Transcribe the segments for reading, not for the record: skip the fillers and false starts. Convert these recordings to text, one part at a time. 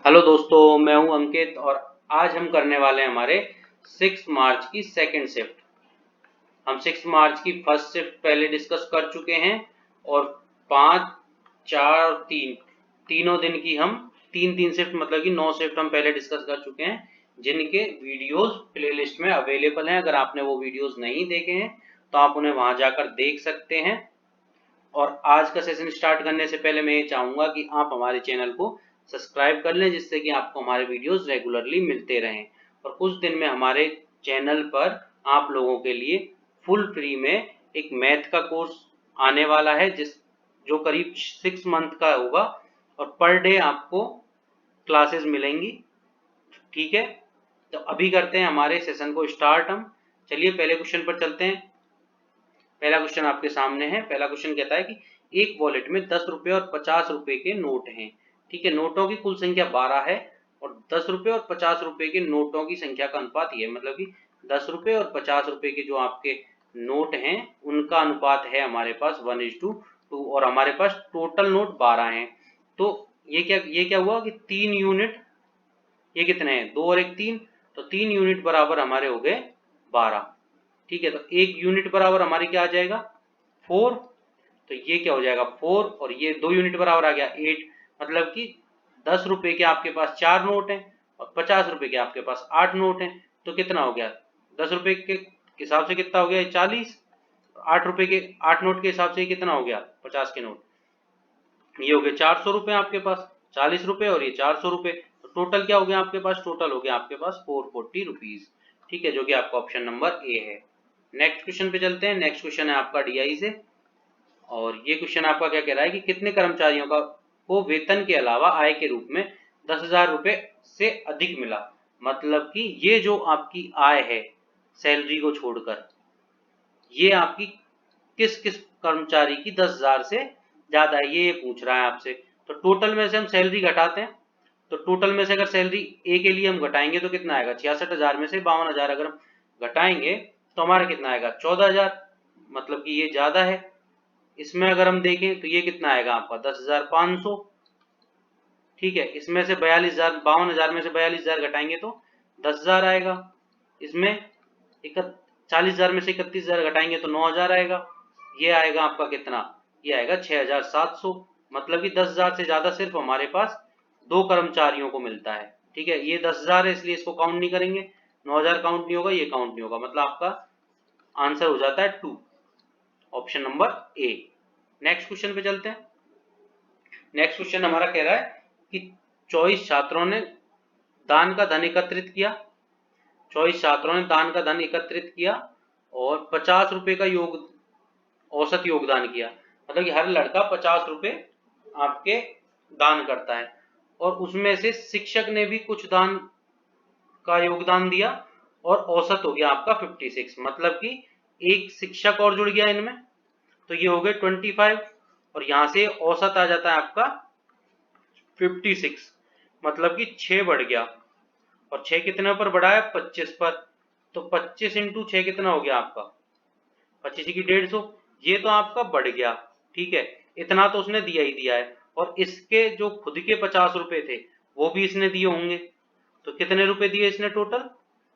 Hello दोस्तों, मैं हूं अंकित और आज हम करने वाले हैं हमारे 6 मार्च की सेकंड शिफ्ट। हम 6 मार्च की फर्स्ट शिफ्ट पहले डिस्कस कर चुके हैं और 5, 4 और 3 तीनों दिन की हम तीन तीन शिफ्ट मतलब कि 9 शिफ्ट हम पहले डिस्कस कर चुके हैं, जिनके वीडियोस प्लेलिस्ट में अवेलेबल हैं। अगर आपने वो वीडियोस नहीं देखे हैं तो आप उन्हें वहां जाकर देख सकते हैं। और आज का सेशन स्टार्ट करने से पहले मैं ये चाहूँगा कि आप हमारे चैनल को सब्सक्राइब कर लें, जिससे कि आपको हमारे वीडियोस रेगुलरली मिलते रहें। और कुछ दिन में हमारे चैनल पर आप लोगों के लिए फुल फ्री में एक मैथ का कोर्स आने वाला है, जो करीब 6 मंथ का होगा और पर डे आपको क्लासेस मिलेंगी। ठीक है, तो अभी करते हैं हमारे सेशन को स्टार्ट हम। चलिए पहले क्वेश्चन पर चलते हैं। पहला क्वेश्चन आपके सामने है। पहला क्वेश्चन कहता है कि एक वॉलेट में 10 रुपए और 50 रुपए के नोट हैं। ठीक है, नोटों की कुल संख्या 12 है और 10 रुपए और 50 रुपए के नोटों की संख्या का अनुपात ये है, मतलब कि 10 रुपए और 50 रुपए के जो आपके नोट हैं उनका अनुपात है हमारे पास 1:2 और हमारे पास टोटल नोट 12 हैं। तो ये क्या हुआ कि 3 यूनिट, ये कितने हैं, 2 और 1 3, तो 3 यूनिट बराबर हमारे हो गए 12। ठीक है, तो 1 यूनिट बराबर हमारे क्या आ जाएगा 4, तो ये क्या हो जाएगा 4 और ये 2 यूनिट बराबर आ गया 8। मतलब कि 10 रुपए के आपके पास 4 नोट हैं और 50 रुपए के आपके पास 8 नोट हैं। तो कितना हो गया, 10 रुपए के हिसाब से कितना हो गया 40, 8 रुपए के 8 नोट के हिसाब से कितना हो गया 50 के नोट, ये हो गए 400 रुपए आपके पास, 40 रुपए और ये 400 रुपए। तो टोटल क्या हो गया आपके पास, टोटल हो गया आपके पास 440 रुपीज। ठीक है, जो कि आपका ऑप्शन नंबर ए है। नेक्स्ट क्वेश्चन पे चलते हैं। नेक्स्ट क्वेश्चन है आपका डीआई से और ये क्वेश्चन आपका क्या कह रहा है कि कितने कर्मचारियों का को वेतन के अलावा आय के रूप में 10,000 रुपए से अधिक मिला। मतलब कि ये जो आपकी आय है सैलरी को छोड़कर, ये आपकी किस किस कर्मचारी की 10,000 से ज्यादा है, ये पूछ रहा है आपसे। तो टोटल में से हम सैलरी घटाते हैं। तो टोटल में से अगर सैलरी ए के लिए हम घटाएंगे तो कितना आएगा, 66,000 में से 52,000 अगर हम घटाएंगे तो हमारा कितना आएगा 14,000, मतलब कि ये ज्यादा है। इसमें अगर हम देखें तो ये कितना आएगा आपका 10,500। ठीक है, इसमें से 42,000, 52,000 में से 42,000 घटाएंगे तो 10,000 आएगा। इसमें 40,000 में से 31,000 घटाएंगे तो 9,000 आएगा। ये आएगा आपका कितना, ये आएगा 6,700। मतलब कि 10,000 से ज्यादा सिर्फ हमारे पास 2 कर्मचारियों को मिलता है। ठीक है, ये 10,000 है इसलिए इसको काउंट नहीं करेंगे, 9,000 काउंट नहीं होगा, ये काउंट नहीं होगा, मतलब आपका आंसर हो जाता है 2, option number A. Next question पे चलते हैं। नेक्स्ट क्वेश्चन हमारा कह रहा है कि 24 छात्रों ने दान का धन एकत्रित किया। 24 छात्रों ने दान का धन एकत्रित किया और 50 रुपए का औसत योगदान किया। मतलब कि हर लड़का 50 रुपए आपके दान करता है और उसमें से शिक्षक ने भी कुछ दान का योगदान दिया और औसत हो गया आपका 56। मतलब कि एक शिक्षक और जुड़ गया इनमें, तो ये हो गए 25 और यहां से औसत आ जाता है आपका 56। मतलब कि 6 बढ़ गया और 6 कितने पर बढ़ा है 25 पर। तो 25 इंटू 6 कितना हो गया आपका 25 की 150, ये तो आपका बढ़ गया। ठीक है, इतना तो उसने दिया ही दिया है और इसके जो खुद के 50 रुपए थे वो भी इसने दिए होंगे। तो कितने रुपए दिए इसने टोटल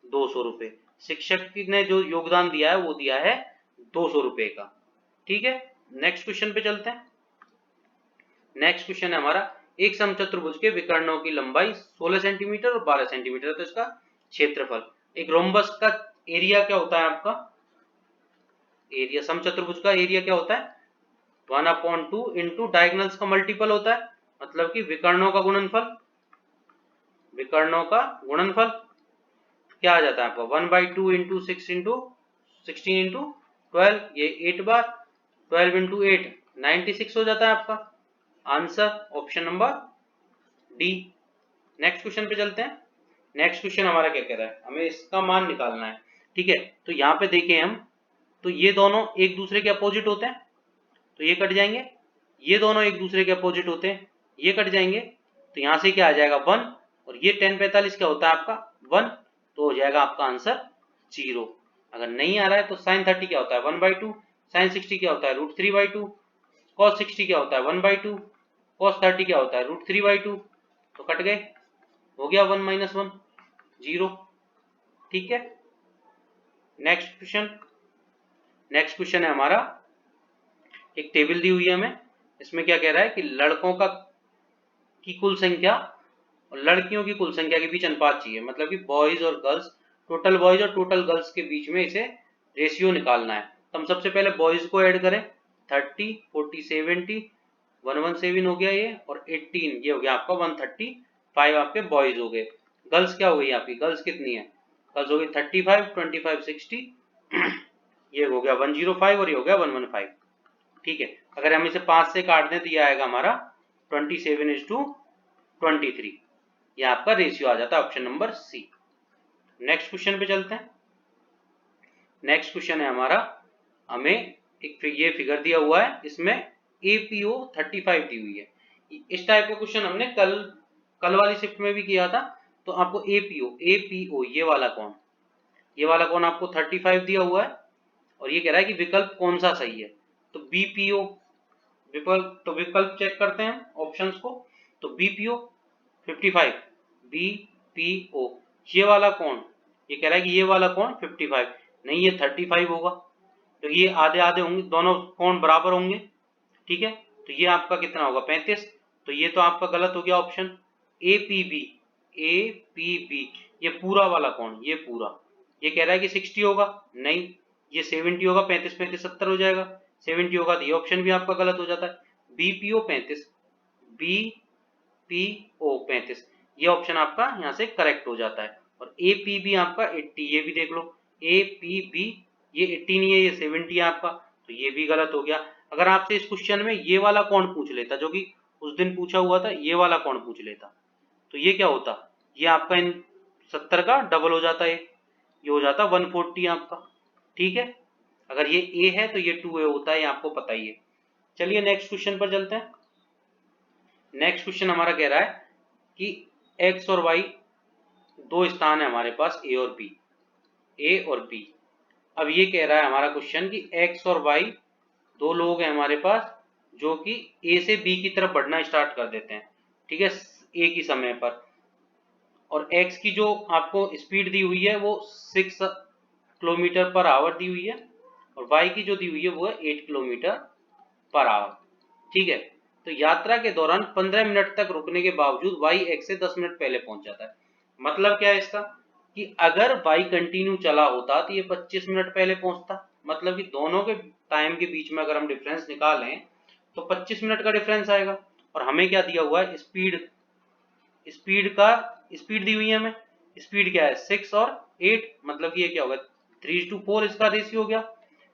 200 रुपए। शिक्षक ने जो योगदान दिया है वो दिया है 200 रुपए का। ठीक है, नेक्स्ट क्वेश्चन पे चलते हैं। नेक्स्ट क्वेश्चन है हमारा, एक समचतुर्भुज के विकर्णों की लंबाई 16 सेंटीमीटर और 12 सेंटीमीटर है, तो इसका क्षेत्रफल। एक रोम्बस का एरिया क्या होता है आपका, एरिया समचतुर्भुज का एरिया क्या होता है 1/2 इंटू डायगोनल्स का मल्टीपल होता है। मतलब कि विकर्णों का गुणनफल, विकर्णों का गुणनफल क्या आ जाता है आपका 1/2 इंटू 6 इंटू 16 इंटू 12, ये 8 बार, 12 इंटू 8 96 हो जाता है आपका answer, option number D. Next question पे चलते हैं। नेक्स्ट क्वेश्चन हमारा क्या कह रहा है, हमें इसका मान निकालना है। ठीक है, तो यहाँ पे देखें हम, तो ये दोनों एक दूसरे के अपोजिट होते हैं तो ये कट जाएंगे, ये दोनों एक दूसरे के अपोजिट होते हैं ये कट जाएंगे, तो यहाँ से क्या आ जाएगा 1 और ये 10/45 क्या होता है आपका 1, तो हो जाएगा आपका आंसर 0। अगर नहीं आ रहा है तो sin 30 क्या होता है 1/2, sin 60 क्या होता है √3/2, cos 60 क्या होता है 1/2, cos 30 क्या होता है √3/2, तो कट गए। हो गया 1 - 1 0। ठीक है, नेक्स्ट क्वेश्चन है हमारा, एक टेबल दी हुई है हमें, इसमें क्या कह रहा है कि लड़कों की कुल संख्या और लड़कियों की कुल संख्या के बीच अनुपात चाहिए, मतलब कि बॉयज और गर्ल्स, टोटल बॉयज और टोटल गर्ल्स के बीच में इसे रेशियो निकालना है। तो हम सबसे पहले बॉयज को ऐड करें, 30 40 70 117 हो गया ये, और 18 ये हो गया आपका 135 आपके बॉयज हो गए। गर्ल्स क्या हो गई आपकी, गर्ल्स कितनी है, गर्ल्स हो गई 35 25 60 ये हो गया 105 और ये हो गया 115। ठीक है, अगर हम इसे 5 से काट दें तो ये आएगा हमारा 27:23, ये आपका रेशियो आ जाता है, option number C. Next question पे चलते हैं। नेक्स्ट क्वेश्चन है हमारा, हमें एक ये फिगर दिया हुआ है, इसमें APO 35 दी हुई है। इस टाइप का क्वेश्चन हमने कल वाली शिफ्ट में भी किया था। तो आपको APO ये वाला कौन आपको 35 दिया हुआ है, और ये कह रहा है कि विकल्प कौन सा सही है। तो BPO विकल्प चेक करते हैं ऑप्शंस को। तो BPO 55, BPO ये वाला कौन, ये कह रहा है कि ये वाला कौन 55, नहीं ये 35 होगा, तो ये आधे आधे होंगे, दोनों कौन बराबर होंगे। ठीक है, तो ये आपका कितना होगा 35, तो ये तो आपका गलत हो गया ऑप्शन। APB ये पूरा वाला कौन, ये पूरा, ये कह रहा है कि 60 होगा, नहीं ये 70 होगा, 35 35 70 हो जाएगा, 70 होगा, तो ये ऑप्शन भी आपका गलत हो जाता है। BPO 35 ये ऑप्शन आपका यहाँ से करेक्ट हो जाता है। और APB आपका 80, ये भी देख लो, APB ये 80 नहीं है, ये 70 है आपका, तो ये भी गलत हो गया। अगर आपसे इस क्वेश्चन में ये वाला कौन पूछ लेता, जो कि उस दिन पूछा हुआ था, ये वाला कौन पूछ लेता, तो ये क्या होता, ये आपका इन 70 का डबल हो जाता है, ये हो जाता 140 आपका। ठीक है, अगर ये A है तो ये 2A होता है, ये आपको पता ही है। चलिए नेक्स्ट क्वेश्चन पर चलते हैं। नेक्स्ट क्वेश्चन हमारा कह रहा है कि x और y दो स्थान है हमारे पास, A और B। अब ये कह रहा है हमारा क्वेश्चन कि x और y दो लोग हैं हमारे पास, जो कि A से B की तरफ बढ़ना स्टार्ट कर देते हैं, ठीक है, एक ही समय पर, और x की जो आपको स्पीड दी हुई है वो 6 किलोमीटर पर आवर दी हुई है, और y की जो दी हुई है वो है 8 किलोमीटर पर आवर। ठीक है, तो यात्रा के दौरान 15 मिनट तक रुकने के बावजूद y x से 10 मिनट पहले पहुंच जाता है। मतलब क्या है इसका, कि अगर y कंटिन्यू चला होता तो ये 25 मिनट पहले पहुंचता, मतलब कि दोनों के टाइम के बीच में अगर हम डिफरेंस निकालें तो 25 मिनट का डिफरेंस आएगा। और हमें क्या दिया हुआ है, स्पीड दी हुई है हमें, स्पीड क्या है 6 और 8, मतलब कि ये क्या होगा 3:4 इसका रेशियो हो गया।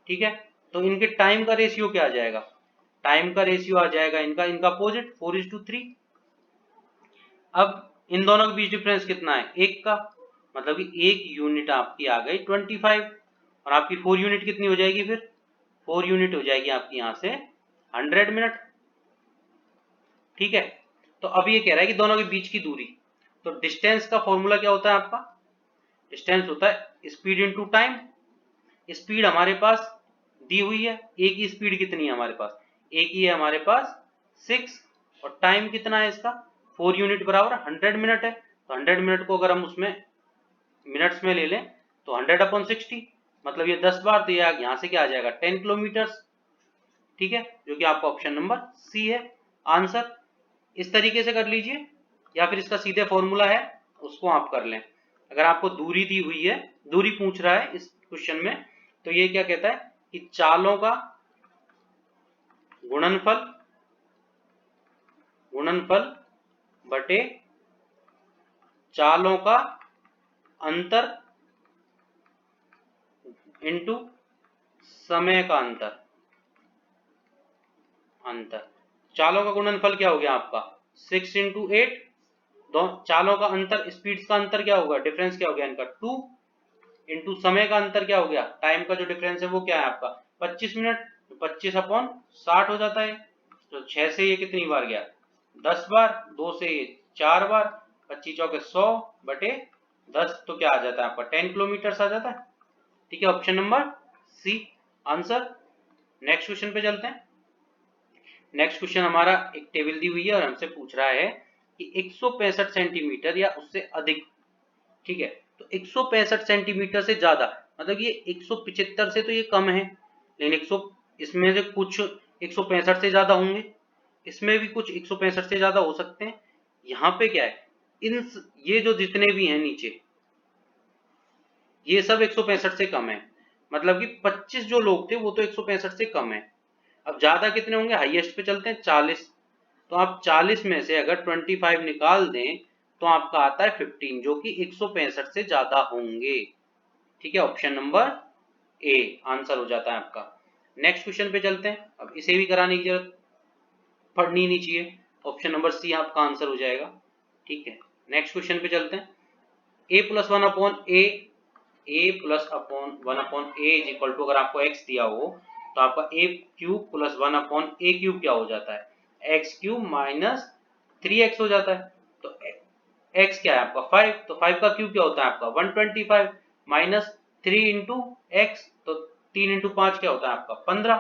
ठीक है, तो इनके टाइम का रेशियो क्या आ जाएगा, टाइम का रेशियो आ जाएगा इनका अपोजिट 4:3। अब इन दोनों के बीच डिफरेंस कितना है, एक का, मतलब कि एक यूनिट आपकी आ गई 25, और आपकी 4 यूनिट कितनी हो जाएगी, फिर 4 यूनिट हो जाएगी आपकी यहाँ से 100 मिनट। ठीक है, तो अब ये कह रहा है कि दोनों के बीच की दूरी, तो डिस्टेंस का फॉर्मूला क्या होता है आपका, डिस्टेंस होता है स्पीड इनटू टाइम। स्पीड हमारे पास दी हुई है, ए की स्पीड कितनी है हमारे पास, ए की है हमारे पास 6, और टाइम कितना है इसका 4 यूनिट बराबर 100 मिनट है। तो 100 मिनट को अगर हम उसमें मिनट्स में ले लें तो 100/60, मतलब ये 10 बार, तो ये यहाँ से क्या आ जाएगा 10 किलोमीटर। ठीक है, जो कि आपका ऑप्शन नंबर सी है आंसर। इस तरीके से कर लीजिए, या फिर इसका सीधे फॉर्मूला है उसको आप कर लें। अगर आपको दूरी दी हुई है, दूरी पूछ रहा है इस क्वेश्चन में, तो ये क्या कहता है कि चालों का गुणनफल बटे चालों का अंतर इनटू समय का अंतर। चालों का गुणनफल क्या हो गया आपका 6 × 8, दो चालों का अंतर, स्पीड्स का अंतर क्या होगा, डिफरेंस क्या हो गया इनका 2, इंटू समय का अंतर क्या हो गया, टाइम का जो डिफरेंस है वो क्या है आपका 25 मिनट, 25/60 हो जाता है। तो 6 से ये कितनी बार गया 10 बार, 2 से ये 4 बार, 25 चौके 100/10, तो क्या आ जाता है आपका 10 किलोमीटर आ जाता है। ठीक है, option number C answer. Next question पे चलते हैं। नेक्स्ट क्वेश्चन हमारा, एक टेबल दी हुई है और हमसे पूछ रहा है कि 165 सेंटीमीटर या उससे अधिक, ठीक है। तो 165 सेंटीमीटर से ज्यादा मतलब ये 175 से तो ये कम है, लेकिन 100 इसमें से कुछ 165 से ज्यादा होंगे, इसमें भी कुछ 165 से ज्यादा हो सकते हैं। यहाँ पे क्या है, इन ये जो जितने भी हैं नीचे ये सब 165 से कम है, मतलब कि 25 जो लोग थे वो तो 165 से कम है। अब ज्यादा कितने होंगे, हाईएस्ट पे चलते हैं 40। तो आप 40 में से अगर 25 निकाल दें तो आपका आता है 15, जो कि 165 से ज्यादा होंगे, ठीक है। ऑप्शन नंबर ए आंसर हो जाता है आपका। नेक्स्ट क्वेश्चन पे चलते हैं। अब इसे भी कराने की जरूरत पढ़नी नहीं चाहिए, ऑप्शन नंबर सी आपका आंसर हो जाएगा, ठीक है। नेक्स्ट क्वेश्चन पे चलते हैं। A plus one upon a plus upon one upon a is equal to, अगर आपको एक्स दिया हो तो आपका a cube plus one upon a cube क्या हो जाता है, एक्स क्यूब माइनस 3x हो जाता है। तो x क्या है आपका 5, तो 5 का क्यूब क्या होता है आपका 125 माइनस 3 इंटू एक्स, तो 3 इंटू 5 क्या होता है आपका 15।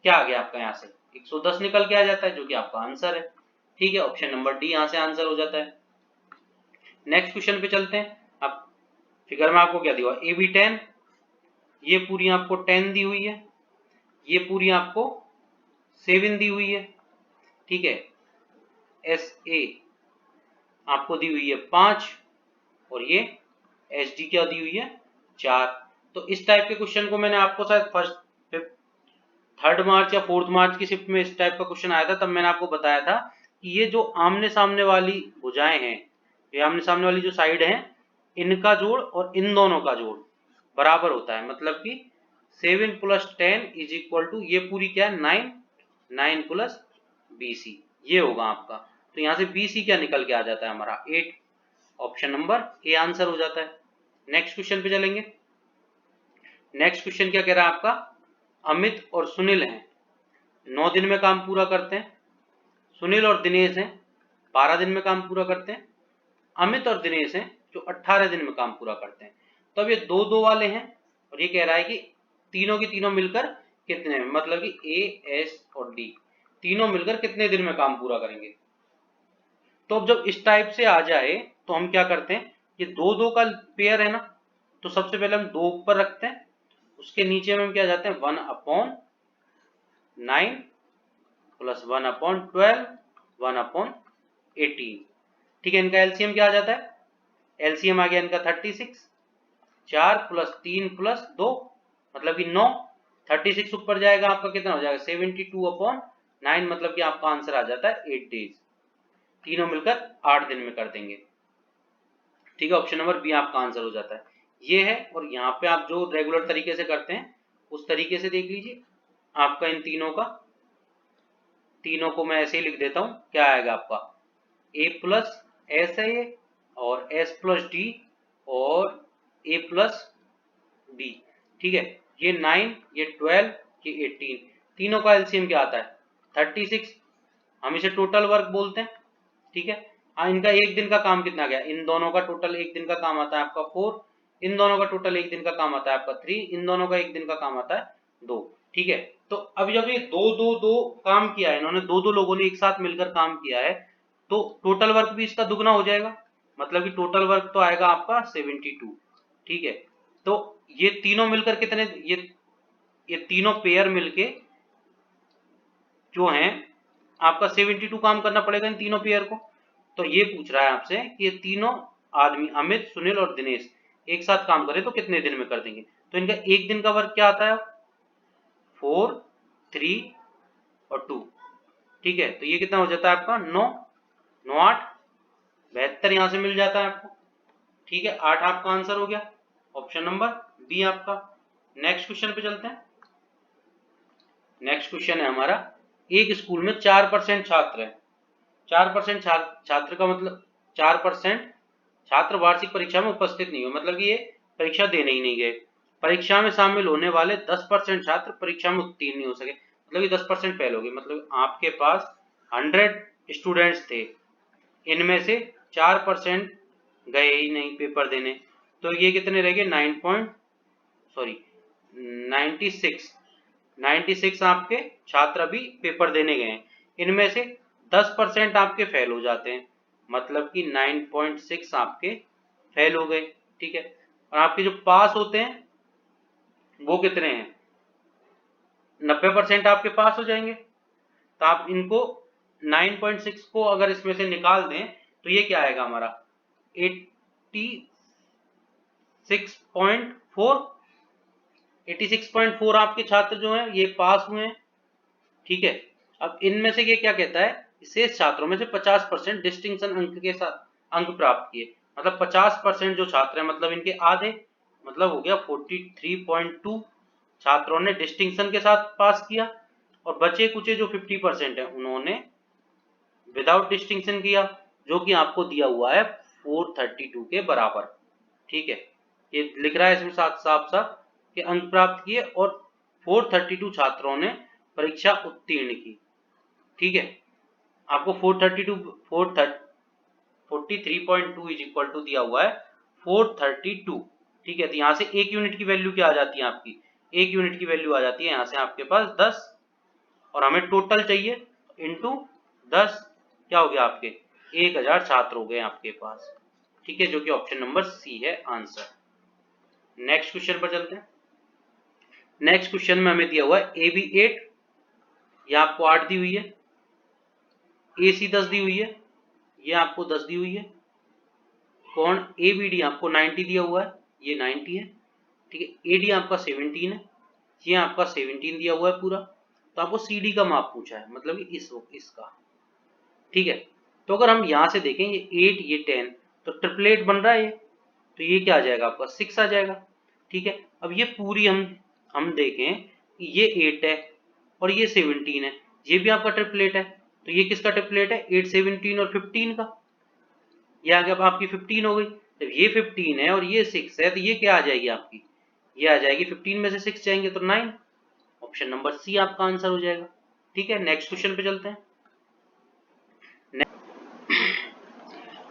क्या आ गया आपका यहाँ से 110 निकल के आ जाता है, जो कि आपका आंसर है, ठीक है। ऑप्शन नंबर डी यहाँ से आंसर हो जाता है। नेक्स्ट क्वेश्चन पे चलते हैं। अब फिगर में आपको क्या दिया हुआ, ए बी 10, ये पूरी आपको 10 दी हुई है, ये पूरी आपको 7 दी हुई है, ठीक है। एस ए आपको दी हुई है 5 और ये एस डी क्या दी हुई है 4। तो इस टाइप के क्वेश्चन को मैंने आपको शायद फर्स्ट 3rd मार्च या 4th मार्च की शिफ्ट में इस टाइप का क्वेश्चन आया था, तब मैंने आपको बताया था कि ये जो आमने सामने वाली भुजाएं हैं, ये आमने सामने वाली जो साइड है, इनका जोड़ और इन दोनों का जोड़ बराबर होता है, मतलब कि 7 प्लस 10 इज इक्वल टू ये पूरी क्या है 9, 9 प्लस BC ये होगा आपका। तो यहाँ से BC क्या निकल के आ जाता है हमारा 8, ऑप्शन नंबर ए आंसर हो जाता है। नेक्स्ट क्वेश्चन पे चलेंगे। नेक्स्ट क्वेश्चन क्या कह रहा है आपका, अमित और सुनील हैं, 9 दिन में काम पूरा करते हैं। सुनील और दिनेश हैं 12 दिन में काम पूरा करते हैं। अमित और दिनेश हैं जो 18 दिन में काम पूरा करते हैं। तो अब ये दो दो वाले हैं और ये कह रहा है कि तीनों की तीनों मिलकर कितने, मतलब कि ए एस और डी तीनों मिलकर कितने दिन में काम पूरा करेंगे। तो अब जब इस टाइप से आ जाए तो हम क्या करते हैं, ये दो दो का पेयर है ना, तो सबसे पहले हम 2 ऊपर रखते हैं, उसके नीचे में हम क्या जाते हैं 1 अपॉन 9 प्लस 1 अपॉन 12 1 अपॉन 18, ठीक है। इनका एलसीएम क्या आ जाता है, एलसीएम आ गया इनका 36, 4 प्लस 3 प्लस 2 मतलब कि 9, 36 ऊपर जाएगा आपका कितना हो जाएगा 72 अपॉन 9, मतलब कि आपका आंसर आ जाता है 8 डेज, तीनों मिलकर 8 दिन में कर देंगे, ठीक है। ऑप्शन नंबर बी आपका आंसर हो जाता है, ये है। और यहाँ पे आप जो रेगुलर तरीके से करते हैं उस तरीके से देख लीजिए। आपका इन तीनों को मैं ऐसे ही लिख देता हूं, क्या आएगा आपका a प्लस एस है ये, और s प्लस डी और a प्लस b, ठीक है। ये 9 ये 12 ये 18, तीनों का एलसीएम क्या आता है 36, हम इसे टोटल वर्क बोलते हैं, ठीक है। इनका एक दिन का काम कितना गया, इन दोनों का टोटल एक दिन का काम आता है आपका 4, इन दोनों का टोटल एक दिन का काम आता है आपका 3, इन दोनों का एक दिन का काम आता है 2, ठीक है। तो अब जब ये दो दो दो काम किया है, इन्होंने दो दो लोगों ने एक साथ मिलकर काम किया है, तो टोटल वर्क भी इसका दुगना हो जाएगा, मतलब कि टोटल वर्क तो आएगा आपका 72, ठीक है। तो ये तीनों मिलकर कितने, ये तीनों पेयर मिलके जो हैं आपका 72 काम करना पड़ेगा इन तीनों पेयर को। तो ये पूछ रहा है आपसे कि ये तीनों आदमी अमित सुनील और दिनेश एक साथ काम करें तो कितने दिन में कर देंगे। तो इनका एक दिन का वर्क क्या आता है 4 3 और 2, ठीक है। तो ये कितना हो जाता है आपका 9 9 8 72 यहां से मिल जाता है आपको, ठीक है। 8 आपका आंसर हो गया, ऑप्शन नंबर बी आपका। नेक्स्ट क्वेश्चन पे चलते हैं। नेक्स्ट क्वेश्चन है हमारा, एक स्कूल में 4% छात्र है, 4% छात्र का मतलब 4% छात्र वार्षिक परीक्षा में उपस्थित नहीं हो, मतलब कि ये परीक्षा देने ही नहीं गए। परीक्षा में शामिल होने वाले 10% छात्र परीक्षा में उत्तीर्ण नहीं हो सके, मतलब कि 10% फेल हो गए, मतलब आपके पास 100 स्टूडेंट्स थे, इनमें से 4% गए ही नहीं पेपर देने, तो ये कितने रह गए 96 आपके छात्र अभी पेपर देने गए हैं। इनमें से 10% आपके फेल हो जाते हैं, मतलब कि 9.6 आपके फेल हो गए। ठीक है, और आपके जो पास होते हैं वो कितने हैं, 90% आपके पास हो जाएंगे। तो आप इनको 9.6 को अगर इसमें से निकाल दें तो ये क्या आएगा हमारा 86.4। 86.4 आपके छात्र जो हैं ये पास हुए हैं। ठीक है, अब इनमें से ये क्या कहता है, शेष छात्रों में से 50% डिस्टिंक्शन अंक के साथ अंक प्राप्त किए, मतलब 50% जो छात्र हैं मतलब इनके आधे, मतलब हो गया 43.2 छात्रों ने डिस्टिंक्शन के साथ पास किया, और बचे कुचे जो 50% है उन्होंने विदाउट डिस्टिंक्शन किया, जो कि आपको दिया हुआ है 432 के बराबर। ठीक है, ये लिख रहा है इसमें साफ साफ कि अंक प्राप्त किए और 432 छात्रों ने परीक्षा उत्तीर्ण की। ठीक है, आपको 43.2 इज इक्वल टू दिया हुआ है 432। ठीक है, तो यहाँ से एक यूनिट की वैल्यू क्या आ जाती है आपकी, एक यूनिट की वैल्यू आ जाती है यहाँ से आपके पास 10, और हमें टोटल चाहिए इंटू 10, क्या हो गया आपके 1000 छात्र हो गए आपके पास। ठीक है, जो कि ऑप्शन नंबर सी है आंसर। नेक्स्ट क्वेश्चन पर चलते हैं। नेक्स्ट क्वेश्चन में हमें दिया हुआ है ए बी 8, ये आपको 8 दी हुई है, ए सी 10 दी हुई है, ये आपको 10 दी हुई है, कोण ए बी डी आपको 90 दिया हुआ है, ये 90 है। ठीक है, ए डी आपका 17 है, ये आपका 17 दिया हुआ है पूरा। तो आपको सी डी का माप पूछा है, मतलब इसका। ठीक है, तो अगर हम यहाँ से देखें ये 8 ये 10, तो ट्रिपलेट बन रहा है ये, तो ये क्या आ जाएगा आपका 6 आ जाएगा। ठीक है, अब ये पूरी हम देखें कि ये 8 है और ये 17 है, ये भी आपका ट्रिपलेट है, तो ये किसका ट्रिपलेट है 8 17 और 15 का, ये आ गया आपकी 15 हो गई। जब ये 15 है और ये 6 है तो ये क्या आ जाएगी आपकी, ये आ जाएगी 15 में से 6 जाएंगे तो 9, ऑप्शन नंबर सी आपका आंसर हो जाएगा। ठीक है, नेक्स्ट क्वेश्चन पे चलते हैं।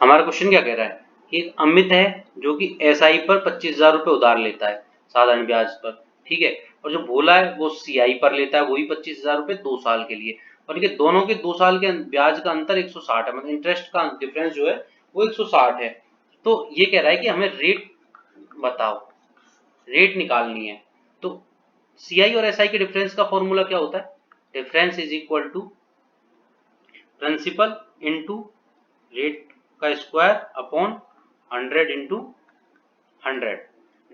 हमारा क्वेश्चन क्या कह रहा है कि एक अमित है जो कि एसआई पर 25,000 रुपए उधार लेता है साधारण ब्याज पर। ठीक है, और जो भोला है वो सीआई पर लेता है वही 25,000 रुपए 2 साल के लिए, और ये दोनों के 2 साल के ब्याज का अंतर 160 है, मतलब इंटरेस्ट का डिफरेंस जो है वो 160 है। तो ये कह रहा है कि हमें रेट बताओ, रेट निकालनी है। तो सीआई और एसआई के डिफरेंस का फॉर्मूला क्या होता है, difference is equal to principal into rate का स्क्वायर अपॉन 100 इंटू 100।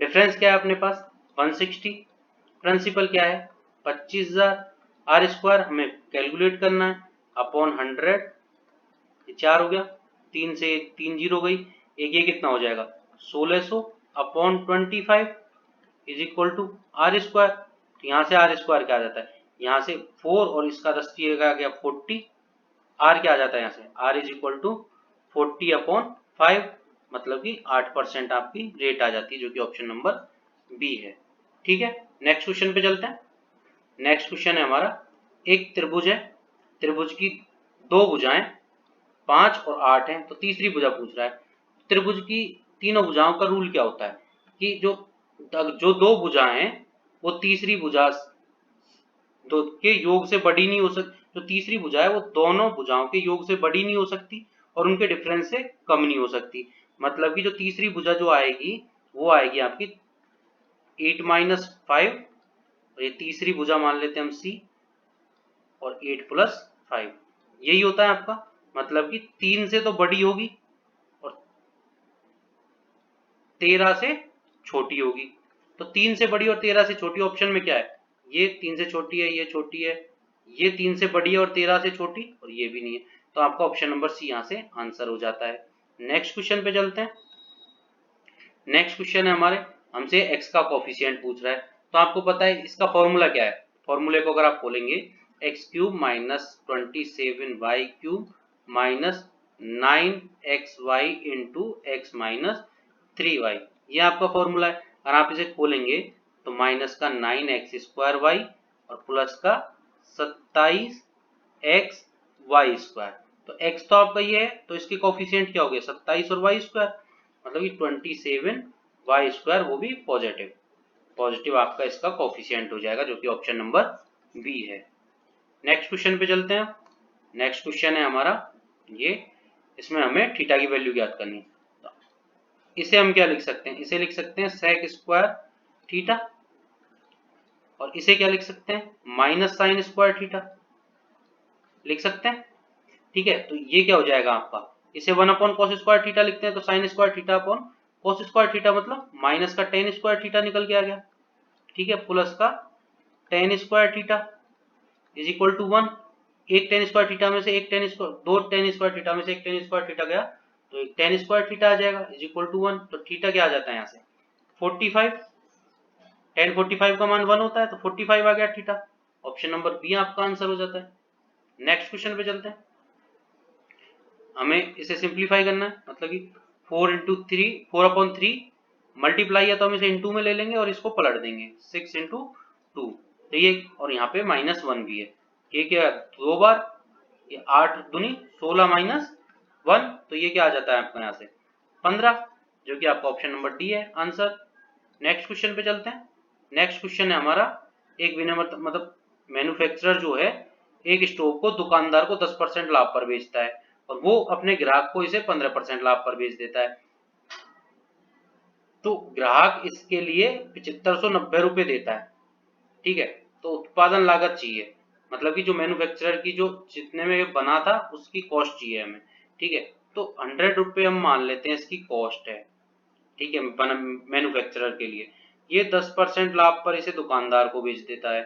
डिफरेंस क्या है अपने पास 160, प्रिंसिपल क्या है 25,000, आर स्क्वायर हमें कैलकुलेट करना है अपॉन 100, 4 हो गया, 3 से 3 जीरो गई, एक ये कितना हो जाएगा 1600 upon 25 is equal to R square. तो यहाँ से आर स्क्वायर क्या आ जाता है, यहाँ से 4 और इसका 10 आ गया 40, आर क्या आ जाता है यहाँ से R is equal to 40 upon 5, मतलब कि 8% आपकी रेट आ जाती है, जो कि ऑप्शन नंबर बी है। ठीक है, नेक्स्ट क्वेश्चन पे चलते हैं। नेक्स्ट क्वेश्चन है हमारा, एक त्रिभुज है, त्रिभुज की दो भुजाएं 5 और 8 हैं, तो तीसरी भुजा पूछ रहा है। त्रिभुज की तीनों भुजाओं का रूल क्या होता है कि जो दो भुजाएं हैं वो तीसरी भुजा दो के योग से बड़ी नहीं हो सकती, जो तीसरी भुजा है वो दोनों भुजाओं के योग से बड़ी नहीं हो सकती और उनके डिफरेंस से कम नहीं हो सकती। मतलब कि जो तीसरी भुजा जो आएगी वो आएगी आपकी 8 माइनस 5, और ये तीसरी भुजा मान लेते हैं हम सी, और 8 प्लस 5, यही होता है आपका, मतलब कि 3 से तो बड़ी होगी और 13 से छोटी होगी। तो 3 से बड़ी और 13 से छोटी ऑप्शन में क्या है, ये 3 से छोटी है, ये छोटी है, ये 3 से बड़ी है और 13 से छोटी, और ये भी नहीं है। तो आपका ऑप्शन नंबर सी यहाँ से आंसर हो जाता है। नेक्स्ट क्वेश्चन पे चलते हैं। नेक्स्ट क्वेश्चन है हमारे, हमसे x का कोफिशिएंट पूछ रहा है। तो आपको पता है इसका फॉर्मूला क्या है, फॉर्मूले को अगर आप खोलेंगे x cube minus 27y cube minus 9xy into x minus 3y, ये आपका फॉर्मूला है। अगर आप इसे खोलेंगे तो माइनस का 9x स्क्वायर वाई और प्लस का 27x वाई स्क्वायर, तो x तो आपका ये है, तो इसके कोफिशिएंट क्या हो गया 27 और y स्क्वायर, मतलब कि 27 वाई स्क्वायर, वो भी पॉजिटिव, पॉजिटिव आपका इसका कोफिशिएंट हो जाएगा, जो कि ऑप्शन नंबर बी है। नेक्स्ट क्वेश्चन पे चलते हैं। नेक्स्ट क्वेश्चन है हमारा ये, इसमें हमें थीटा की वैल्यू ज्ञात करनी है। तो इसे हम क्या लिख सकते हैं, इसे लिख सकते हैं सेक स्क्वायर थीटा, और इसे क्या लिख सकते हैं माइनस साइन स्क्वायर थीटा लिख सकते हैं। ठीक है, तो ये क्या हो जाएगा आपका, इसे 1 अपॉन कॉस स्क्वायर थीटा लिखते हैं, तो sine square theta upon cos square theta मतलब माइनस का टेन स्क्वायर थीटा निकल के आ गया। ठीक है, प्लस का tan square theta is equal to 1। एक टेन स्क्वायर थीटा में से एक टेन स्क्वायर, दो टेन स्क्वायर थीटा में से एक टेन स्क्वायर थीटा गया, तो एक टेन स्क्वायर थीटा आ जाएगा इज इक्वल टू 1। तो थीटा क्या आ जाता है यहाँ से 45, टेन 45 का मान 1 होता है, तो 45 आ गया थीटा। ऑप्शन नंबर बी आपका आंसर हो जाता है। नेक्स्ट क्वेश्चन पे चलते हैं, हमें इसे सिंप्लीफाई करना है, मतलब कि 4 इंटू थ्री, 4/3 मल्टीप्लाई है तो हम इसे इंटू में ले लेंगे और इसको पलट देंगे 6 इंटू 2, तो ये, और यहाँ पे -1 भी है, ये क्या दो बार, ये 8 दूनी 16 माइनस 1, तो ये क्या आ जाता है आपका यहाँ से 15, जो कि आपका ऑप्शन नंबर डी है आंसर। नेक्स्ट क्वेश्चन पे चलते हैं। नेक्स्ट क्वेश्चन है हमारा, एक विनिर्माता मतलब मैन्युफैक्चरर जो है एक स्टोव को दुकानदार को 10% लाभ पर बेचता है और वो अपने ग्राहक को इसे 15% लाभ पर बेच देता है। तो ग्राहक इसके लिए 7590 रुपए देता है। ठीक है, तो उत्पादन लागत चाहिए, मतलब कि जो मैन्युफैक्चरर की जो जितने में बना था उसकी कॉस्ट चाहिए हमें। ठीक है, तो 100 रुपए हम मान लेते हैं इसकी कॉस्ट है। ठीक है, मैन्युफैक्चरर के लिए ये 10% लाभ पर इसे दुकानदार को बेच देता है,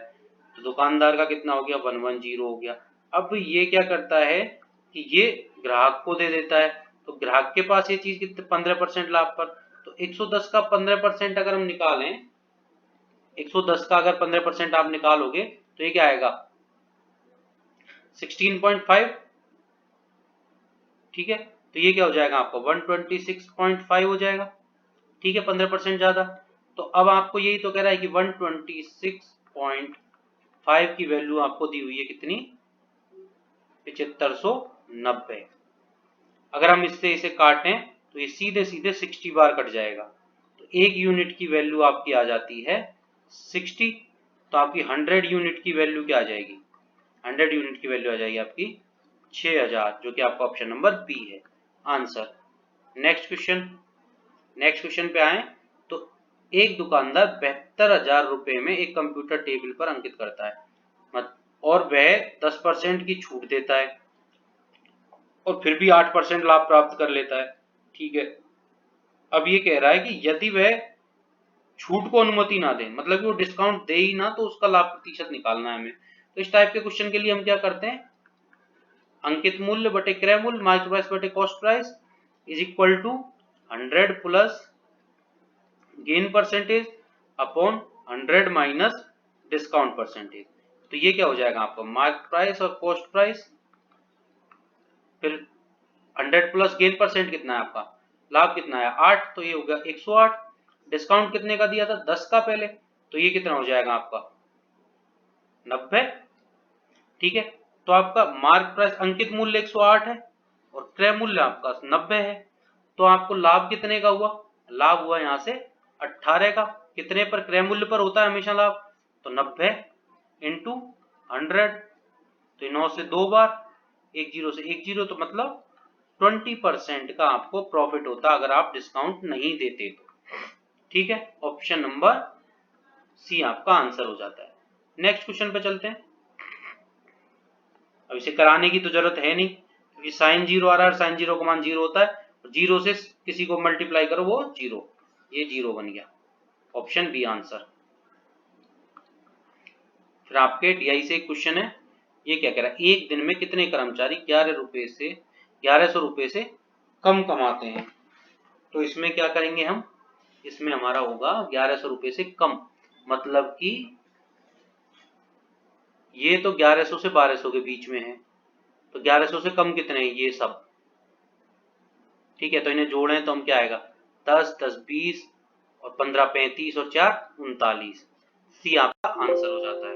तो दुकानदार का कितना हो गया 110 हो गया। अब ये क्या करता है कि ये ग्राहक को दे देता है, तो ग्राहक के पास ये चीज कितने 15% लाभ पर, तो 110 का 15% अगर हम निकालें, 110 का अगर 15% आप निकालोगे तो ये क्या आएगा 16.5। ठीक है, तो ये क्या हो जाएगा आपका 126.5 हो जाएगा। ठीक है, 15% ज्यादा, तो अब आपको यही तो कह रहा है कि 126.5 की वैल्यू आपको दी हुई है कितनी 7590। अगर हम इससे इसे काटें तो ये सीधे सीधे 60 बार कट जाएगा, तो एक यूनिट की वैल्यू आपकी आ जाती है 60, तो आपकी 100 यूनिट की वैल्यू क्या आ जाएगी, 100 यूनिट की वैल्यू आ जाएगी आपकी 6000, जो कि आपका ऑप्शन नंबर बी है answer. Next question, next question पे आए तो एक दुकानदार 72,000 रुपए में एक कंप्यूटर टेबल पर अंकित करता है और वह 10% की छूट देता है और फिर भी 8% लाभ प्राप्त कर लेता है। ठीक है, अब ये कह रहा है कि यदि वह छूट को अनुमति ना दे, मतलब कि वो डिस्काउंट दे ही ना, तो उसका लाभ प्रतिशत निकालना है हमें। तो इस टाइप के क्वेश्चन के लिए हम क्या करते हैं, अंकित मूल्य बटे क्रय मूल्य, मार्केट प्राइस बटे cost price is equal to 100 plus gain percentage upon 100 minus discount percentage. तो ये क्या हो जाएगा आपका मार्केट प्राइस और कॉस्ट प्राइस, फिर 100 प्लस गेन परसेंट कितना है आपका, लाभ कितना है 8, तो ये हो गया 108। डिस्काउंट कितने का दिया था 10 का पहले, तो ये कितना हो जाएगा आपका 90। ठीक है, तो आपका मार्क प्राइस अंकित मूल्य 108 है और क्रय मूल्य आपका 90 है, तो आपको लाभ कितने का हुआ, लाभ हुआ यहाँ से 18 का, कितने पर क्रय मूल्य पर होता है हमेशा लाभ, तो 90 इंटू 100, तो 9 से 2 बार, 10 से 10, तो मतलब 20% का आपको प्रॉफिट होता अगर आप डिस्काउंट नहीं देते तो। ठीक है, ऑप्शन नंबर सी आपका आंसर हो जाता है। नेक्स्ट क्वेश्चन पे चलते हैं। अब इसे कराने की तो जरूरत है नहीं, क्योंकि साइन 0 आ रहा है, साइन 0 का मान 0 होता है, 0 से किसी को मल्टीप्लाई करो वो 0, ये 0 बन गया, ऑप्शन बी आंसर। फिर आपके डीआई से एक क्वेश्चन है, ये क्या कह रहा है, एक दिन में कितने कर्मचारी 1100 रुपए से कम कमाते हैं। तो इसमें क्या करेंगे हम, इसमें हमारा होगा 1100 रुपए से कम, मतलब कि ये तो 1100 से 1200 के बीच में है, तो 1100 से कम कितने हैं ये सब। ठीक है, तो इन्हें जोड़ें तो हम क्या आएगा 10 10 20 और 15 35 और 4 39, सी आपका आंसर हो जाता है।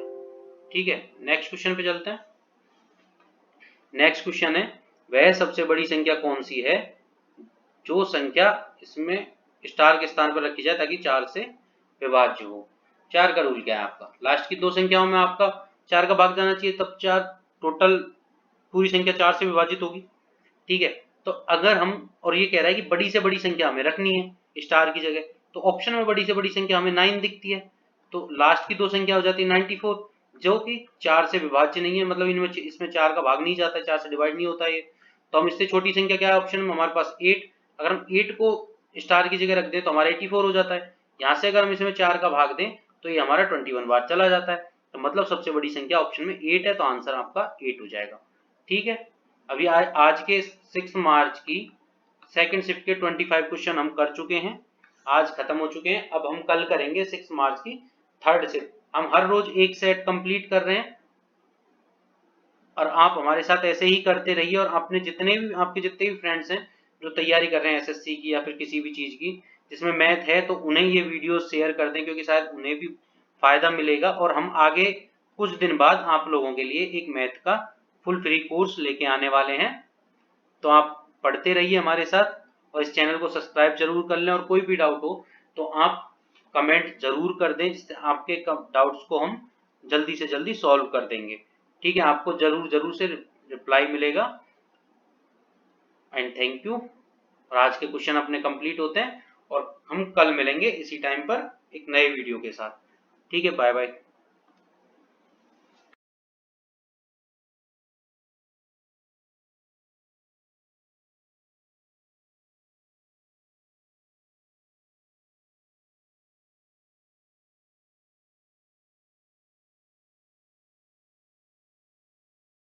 ठीक है, नेक्स्ट क्वेश्चन पे चलते हैं। नेक्स्ट क्वेश्चन है, वह सबसे बड़ी संख्या कौन सी है जो संख्या इसमें स्टार के स्थान पर रखी जाए ताकि 4 से विभाज्य हो। 4 का रूल क्या है आपका, लास्ट की दो संख्याओं में आपका 4 का भाग जाना चाहिए, तब 4 टोटल पूरी संख्या 4 से विभाजित होगी, ठीक है। तो अगर हम, और ये कह रहा है कि बड़ी से बड़ी संख्या हमें रखनी है स्टार की जगह, तो ऑप्शन में बड़ी से बड़ी संख्या हमें 9 दिखती है, तो लास्ट की दो संख्या हो जाती है 94, जो कि 4 से विभाज्य नहीं है, मतलब इनमें इसमें 4 का भाग नहीं जाता है, 4 से डिवाइड नहीं होता है। तो हम इससे छोटी संख्या क्या है ऑप्शन में हमारे पास 8, अगर हम 8 को स्टार की जगह रख दें तो हमारा 84 हो जाता है। यहाँ से अगर हम इसमें 4 का भाग दें तो ये हमारा 21 बार चला जाता है, तो मतलब सबसे बड़ी संख्या ऑप्शन में 8 है, तो आंसर आपका 8 हो जाएगा, ठीक है। अभी आज के 6 मार्च की सेकंड शिफ्ट के 25 क्वेश्चन हम कर चुके हैं, आज खत्म हो चुके हैं। अब हम कल करेंगे 6 मार्च की थर्ड शिफ्ट। हम हर रोज एक सेट कंप्लीट कर रहे हैं और आप हमारे साथ ऐसे ही करते रहिए, और आपके जितने भी फ्रेंड्स हैं जो तैयारी कर रहे हैं एसएससी की या फिर किसी भी चीज की जिसमें मैथ है, तो उन्हें ये वीडियो शेयर कर दें, क्योंकि शायद उन्हें भी फायदा मिलेगा। और हम आगे कुछ दिन बाद आप लोगों के लिए एक मैथ का फुल फ्री कोर्स लेके आने वाले हैं, तो आप पढ़ते रहिए हमारे साथ, और इस चैनल को सब्सक्राइब जरूर कर लें। और कोई भी डाउट हो तो आप कमेंट जरूर कर दें, जिससे आपके डाउट्स को हम जल्दी से जल्दी सॉल्व कर देंगे, ठीक है। आपको जरूर से रिप्लाई मिलेगा। And thank you. और आज के क्वेश्चन अपने कंप्लीट होते हैं और हम कल मिलेंगे इसी टाइम पर एक नए वीडियो के साथ, ठीक है। Bye bye.